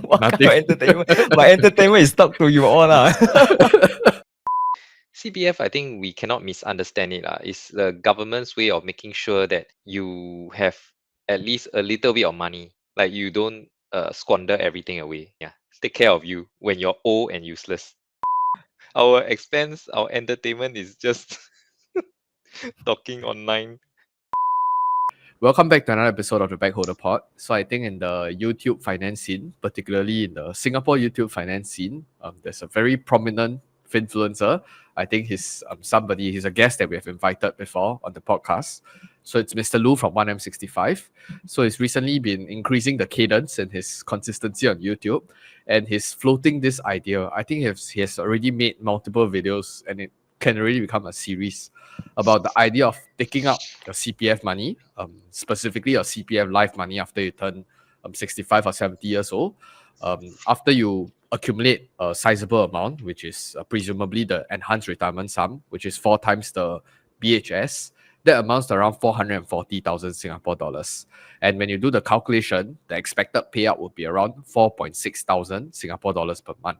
What kind Nothing. of entertainment? My entertainment is stuck to you all. CPF, I think we cannot misunderstand it. It's the government's way of making sure that you have at least a little bit of money. Like you don't squander everything away. Yeah. Take care of you when you're old and useless. Our expense, our entertainment is just talking online. Welcome back to another episode of the Backholder Pod. So I think in the YouTube finance scene, particularly in the Singapore YouTube finance scene, there's a very prominent influencer. I think he's he's a guest that we have invited before on the podcast. So it's Mr. Lu from 1M65. So he's recently been increasing the cadence and his consistency on YouTube. And he's floating this idea. I think he has already made multiple videos and it can really become a series about the idea of taking out your CPF money, specifically your CPF life money after you turn 65 or 70 years old. After you accumulate a sizable amount, which is presumably the enhanced retirement sum, which is 4 times the BHS, that amounts to around 440,000 Singapore dollars. And when you do the calculation, the expected payout would be around 4.6 thousand Singapore dollars per month.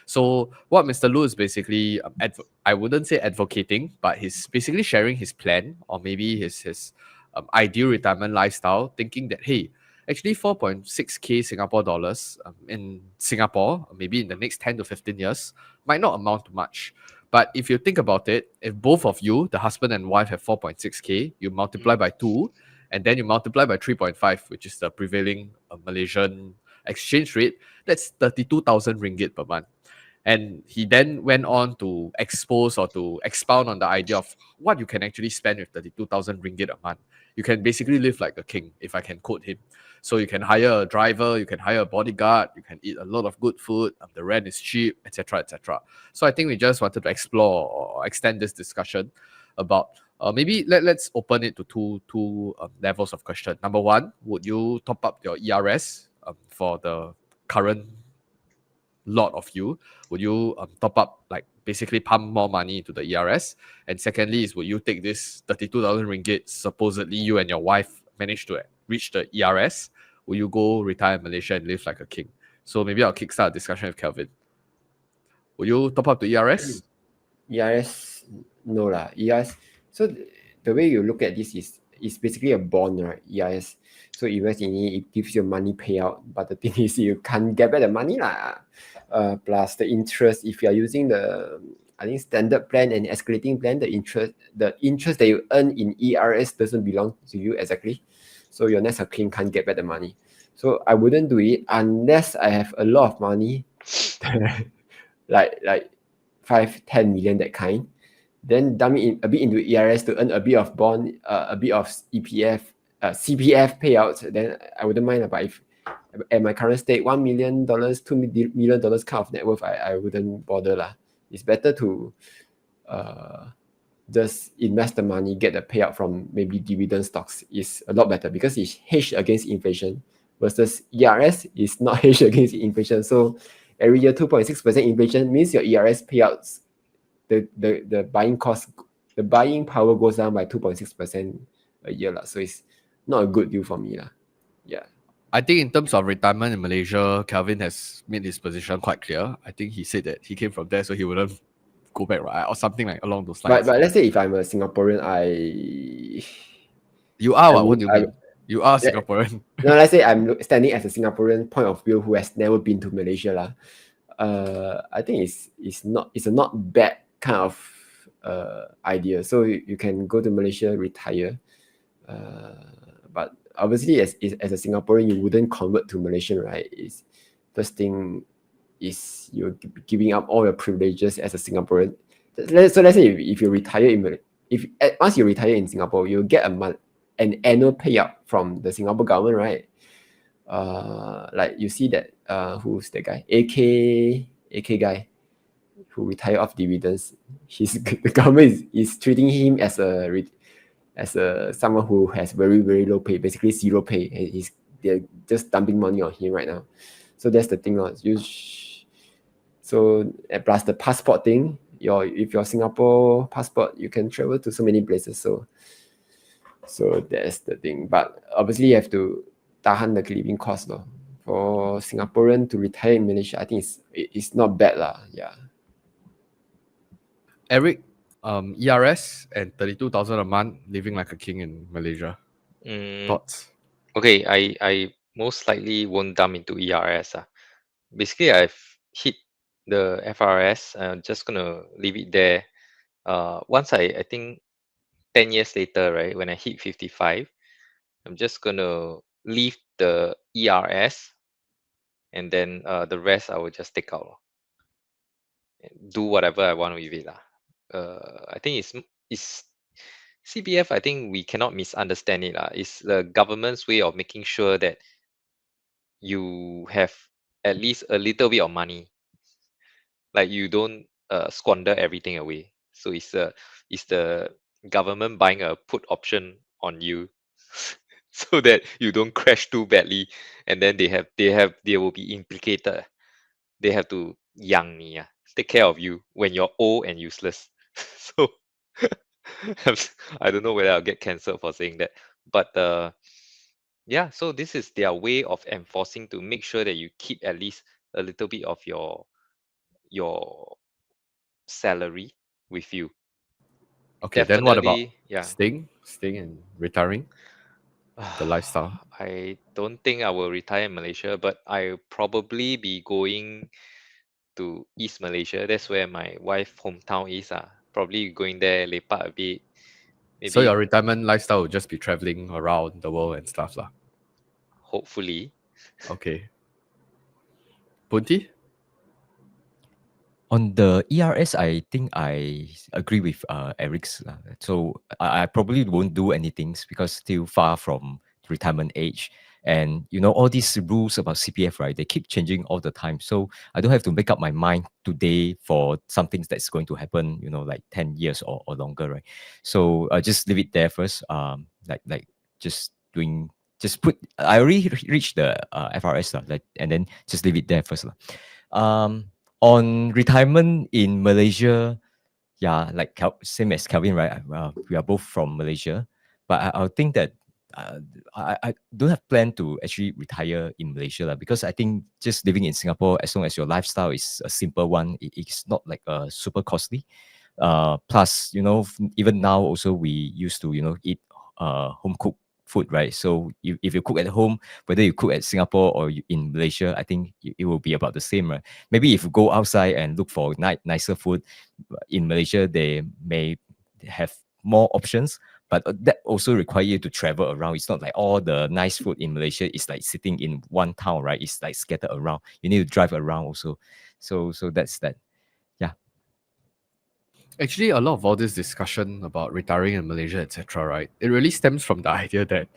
So what Mr. Lu is basically, I wouldn't say advocating, but he's basically sharing his plan or maybe his ideal retirement lifestyle, thinking that, hey, actually 4.6k Singapore dollars in Singapore, maybe in the next 10 to 15 years, might not amount to much. But if you think about it, if both of you, the husband and wife, have 4.6k, you multiply by 2, and then you multiply by 3.5, which is the prevailing Malaysian exchange rate, that's 32,000 ringgit per month. And he then went on to expose or to expound on the idea of what you can actually spend with 32,000 ringgit a month. You can basically live like a king, if I can quote him. So you can hire a driver, you can hire a bodyguard, you can eat a lot of good food, the rent is cheap, etc., etc. So I think we just wanted to explore or extend this discussion about maybe let's open it to two levels of question. Number one, would you top up your ERS for the current lot of you? Would you top up, like basically pump more money into the ERS? And secondly is, would you take this 32,000 ringgit, supposedly you and your wife managed to reach the ERS? Will you go retire in Malaysia and live like a king? So maybe I'll kickstart a discussion with Kelvin. Will you top up the ERS? ERS, no lah. ERS. So the way you look at this is basically a bond, right? ERS. So you invest in it, it gives you money payout. But the thing is, you can't get back the money lah. Plus the interest. If you are using the, I think, standard plan and escalating plan, the interest that you earn in ERS doesn't belong to you exactly. So your next of kin can't get back the money. So I wouldn't do it unless I have a lot of money, like 5-10 million, that kind. Then dump it a bit into ERS to earn a bit of bond, a bit of CPF payouts. Then I wouldn't mind. But if at my current state, $1 million, $2 million kind of net worth, I wouldn't bother lah. It's better to just invest the money, get the payout from maybe dividend stocks. Is a lot better because it's hedged against inflation, versus ERS is not hedged against inflation. So every year 2.6% inflation means your ERS payouts, the buying cost, the buying power goes down by 2.6% a year lah. So it's not a good deal for me lah. Yeah. I think in terms of retirement in Malaysia, Kelvin has made his position quite clear. I think he said that he came from there, so he wouldn't go back, right? Or something like along those lines. But let's say if I'm a Singaporean, You are, what do you mean? You are Singaporean. No, let's say I'm standing as a Singaporean point of view who has never been to Malaysia lah. I think it's a not bad kind of idea. So you can go to Malaysia, retire, but obviously as a Singaporean you wouldn't convert to Malaysian, right? First thing is you're giving up all your privileges as a Singaporean. So let's say if you retire once you retire in Singapore, you get an annual payout from the Singapore government, right? Like you see that who's the guy? AK guy who retired off dividends. The government is treating him as someone who has very, very low pay, basically zero pay, and they're just dumping money on him right now. So that's the thing. So plus the passport thing, if you're Singapore passport, you can travel to so many places. So that's the thing. But obviously you have to tahan the living cost for Singaporean to retire in Malaysia, I think it's not bad lah. Yeah. Eric, ERS and 32,000 a month, living like a king in Malaysia. Mm, Thoughts? okay, I most likely won't dump into ERS. Basically, I've hit the FRS. I'm just gonna leave it there. Once I think 10 years later, right, when I hit 55, I'm just gonna leave the ERS, and then the rest I will just take out lor, and do whatever I want with it lah. I think it's CPF. I think we cannot misunderstand it lah. It's the government's way of making sure that you have at least a little bit of money, like you don't squander everything away. So it's the government buying a put option on you, so that you don't crash too badly, and then they will be implicated. They have to take care of you when you're old and useless. So I don't know whether I'll get cancelled for saying that, but yeah. So this is their way of enforcing to make sure that you keep at least a little bit of your salary with you. Okay, then what about Definitely, yeah. staying and retiring? The lifestyle. I don't think I will retire in Malaysia, but I'll probably be going to East Malaysia. That's where my wife hometown is. Probably going there, lepak a bit. So your Maybe, retirement lifestyle will just be traveling around the world and stuff lah. hopefully. Okay. Bunti? On the ERS, I think I agree with Eric's. So I probably won't do anything because still far from retirement age. And you know, all these rules about CPF, right? They keep changing all the time. So I don't have to make up my mind today for something that's going to happen, you know, like 10 years or longer, right? So I just leave it there first. Like just doing just put I already reached the FRS like, and then just leave it there first. On retirement in Malaysia, yeah, like same as Kelvin, right? We are both from Malaysia, but I think that I don't have plan to actually retire in Malaysia because I think just living in Singapore, as long as your lifestyle is a simple one, it's not like super costly. Plus, you know, even now also we used to, you know, eat home cooked food, right? So if you cook at home, whether you cook at Singapore or in Malaysia, I think it will be about the same, right? Maybe if you go outside and look for nicer food in Malaysia, they may have more options, but that also require you to travel around. It's not like all the nice food in Malaysia is like sitting in one town, right? It's like scattered around. You need to drive around also. So that's that. Yeah. Actually, a lot of all this discussion about retiring in Malaysia, etc., right? It really stems from the idea that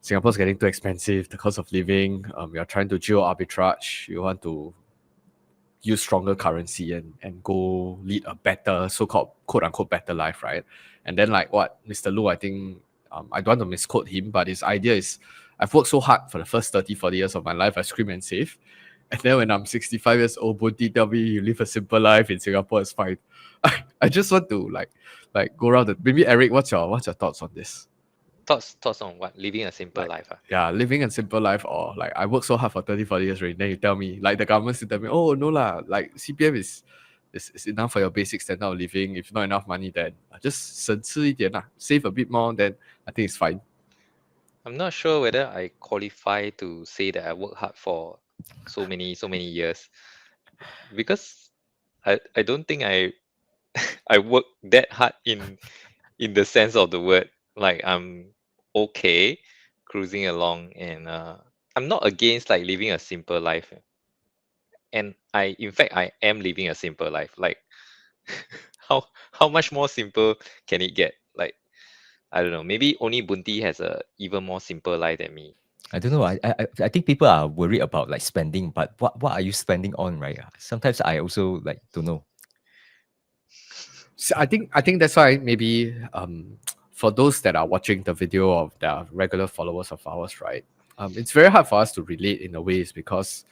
Singapore's getting too expensive, the cost of living. We are trying to geo arbitrage. You want to use stronger currency and go lead a better, so-called quote unquote better life, right? And then like what Mr. Lu, I think I don't want to misquote him, but his idea is I've worked so hard for the first 30, 40 years of my life, I scream and save. And then when I'm 65 years old, Bunti tell me you live a simple life in Singapore, it's fine. I just want to like go around maybe Eric, what's your thoughts on this? Thoughts on what? Living a simple Like, life. Yeah, living a simple life, or like I work so hard for 30, 40 years already. Then you tell me, like the government still tell me, oh no lah, like CPF is enough for your basic standard of living. If not enough money, then just 省吃一点 lah, save a bit more, then I think it's fine. I'm not sure whether I qualify to say that I work hard for so many years, because I don't think I I work that hard in the sense of the word. Like, I'm okay cruising along, and I'm not against like living a simple life. And in fact, I am living a simple life. Like, how much more simple can it get? Like, I don't know. Maybe only Bunti has a even more simple life than me. I don't know. I think people are worried about like spending, but what are you spending on, right? Sometimes I also like don't know. So I think that's why maybe for those that are watching the video of the regular followers of ours, right? It's very hard for us to relate in a way is because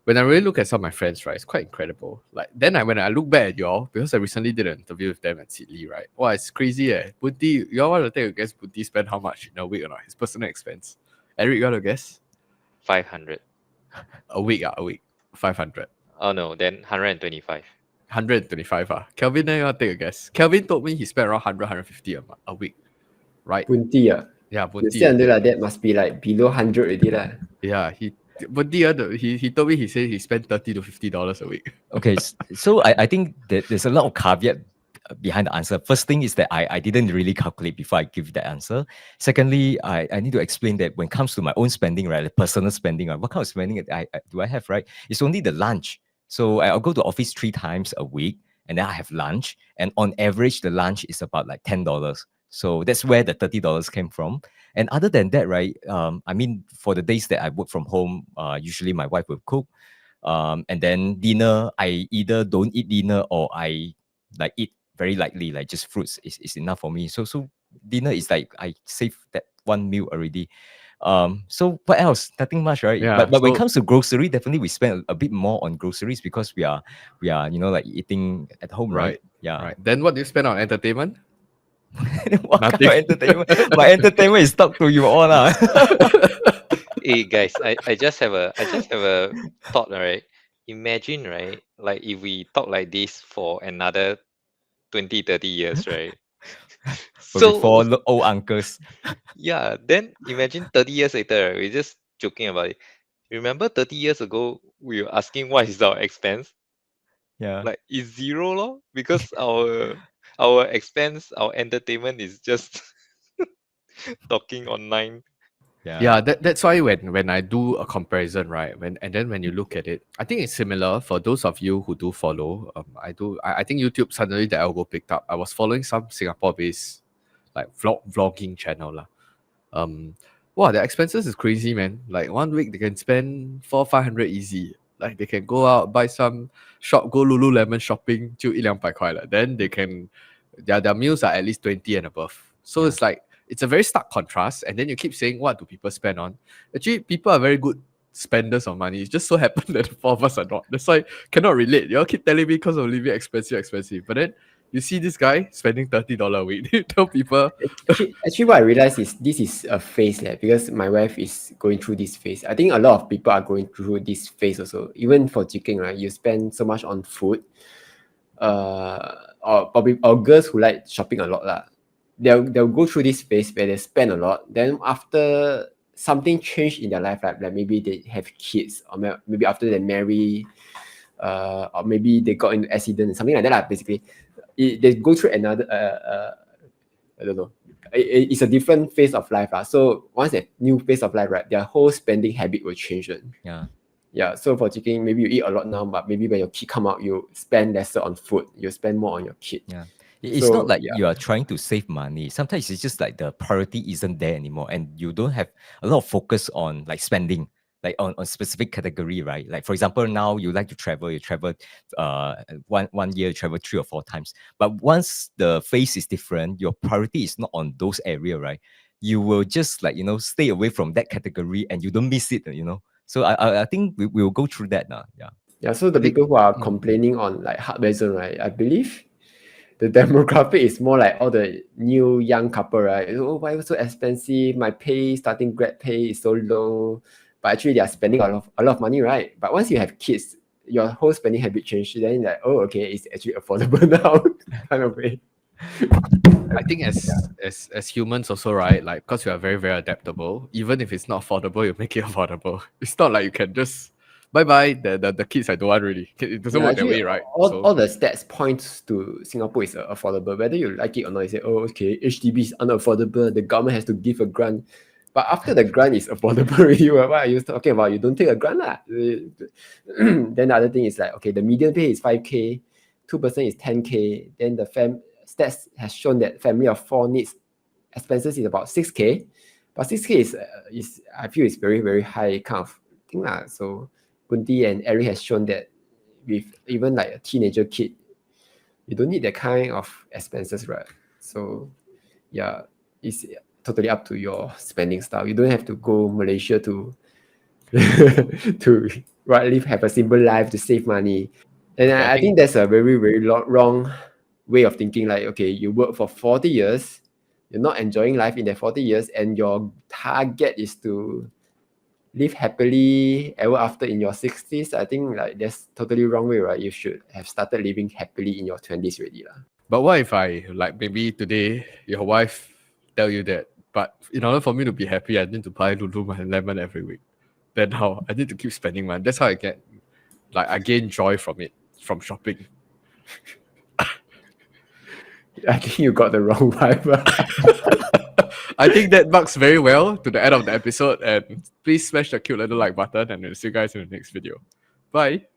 when I really look at some of my friends, right, it's quite incredible. Like when I look back at y'all, because I recently did an interview with them at Sydney, right? Wow, it's crazy, eh? Bunti, y'all want to take a guess? Bunti spend how much in a week or not? His personal expense. Eric, you want to guess? 500. A week, a week. 500. Oh no, then 125. 125. Kelvin, you want to take a guess? Kelvin told me he spent around 100, 150 a week. Right? Bunti, Yeah, you say Bunti. until like that must be like below 100 already lah. Yeah, he told me he said he spent $30 to $50 a week. Okay, so I think that there's a lot of caveat behind the answer. First thing is that I didn't really calculate before I give that answer. Secondly, I need to explain that when it comes to my own spending, right, like personal spending, right, what kind of spending do I have, right? It's only the lunch. So I'll go to office 3 times a week, and then I have lunch, and on average, the lunch is about like $10. So that's where the $30 came from. And other than that, right, I mean, for the days that I work from home, usually my wife will cook. And then dinner, I either don't eat dinner or I like eat very lightly, like just fruits is enough for me. So dinner is like I save that one meal already. So what else? Nothing much, right? Yeah, But when it so- comes to grocery, definitely we spend a bit more on groceries because we are like eating at home, right? Yeah. Right. Then what do you spend on entertainment? What kind of Nothing. entertainment? My entertainment is talk to you all lah. Hey guys, I just have a thought, right? Imagine, right? Like if we talk like this for another 20, 30 years, right? But before So old uncles. yeah, then imagine 30 years later, right, we're just joking about it. Remember 30 years ago, we were asking what is our expense? Yeah. Like it's zero lor, because our expense, our entertainment is just talking online. Yeah, that's why when I do a comparison, right? When you look at it, I think it's similar for those of you who do follow. I think YouTube suddenly the algo picked up. I was following some Singapore-based like vlogging channel lah. Wow, their expenses is crazy, man. Like 1 week they can spend 400-500 easy. Like they can go out buy some go Lululemon shopping, 就100-200块 了. Then they can their meals are at least 20 and above. So it's like it's a very stark contrast. And then you keep saying, what do people spend on? Actually, people are very good spenders of money. It just so happened that the four of us are not. That's why cannot relate. You all keep telling me because of living expensive. But then you see this guy spending $30 a week. You tell people. Actually, what I realized is this is a phase, because my wife is going through this phase. I think a lot of people are going through this phase also. Even for chicken, right? You spend so much on food. Or girls who like shopping a lot lah. They'll go through this phase where they spend a lot. Then after something changed in their life, like maybe they have kids, or maybe after they marry, or maybe they got into accident, something like that lah, basically. They go through another, I don't know. It's a different phase of life. So once a new phase of life, right, their whole spending habit will change. Yeah. Yeah, so for chicken, maybe you eat a lot now, but maybe when your kid come out, you spend lesser on food. You spend more on your kid. Yeah. It's So, not like yeah. you are trying to save money. Sometimes it's just like the priority isn't there anymore, and you don't have a lot of focus on like spending, like on specific category, right? Like for example, now you like to travel, you travel one year, you travel 3 or 4 times. But once the phase is different, your priority is not on those area, right? You will just like, stay away from that category and you don't miss it, So I think we will go through that now. Yeah. Yeah, so the people who are complaining on like hardware zone, right? I believe the demographic is more like all the new young couple, right? Oh, why is it so expensive? My pay, starting grad pay is so low. But actually they are spending a lot of money, right? But once you have kids, your whole spending habit change. Then like, oh, okay, it's actually affordable now, kind of way. I think as humans also, right? Like because we are very, very adaptable. Even if it's not affordable, you make it affordable. It's not like you can just bye. The kids I don't want really. It doesn't work that way, right? All the stats points to Singapore is affordable. Whether you like it or not, you say, oh, okay, HDB is unaffordable. The government has to give a grant. But after the grant is affordable already, what are you talking about? You don't take a grant lah. Then the other thing is like, okay, the median pay is 5K, 2% is 10K. Then the stats has shown that family of 4 needs expenses is about 6K. But 6K is I feel is very, very high kind of thing lah. So Kunti and Eric has shown that with even like a teenager kid, you don't need that kind of expenses, right? So yeah, it's totally up to your spending style. You don't have to go Malaysia to to have a simple life to save money. And I think that's a very, very wrong way of thinking. Like, okay, you work for 40 years, you're not enjoying life in that 40 years, and your target is to live happily ever after in your 60s, I think like that's totally wrong way, right? You should have started living happily in your 20s already. But what if I, like, maybe today your wife tell you that, but in order for me to be happy, I need to buy Lululemon every week. Then how? I need to keep spending money. That's how I gain joy from it, from shopping. I think you got the wrong vibe. I think that marks very well to the end of the episode. And please smash the cute little like button, and we'll see you guys in the next video. Bye.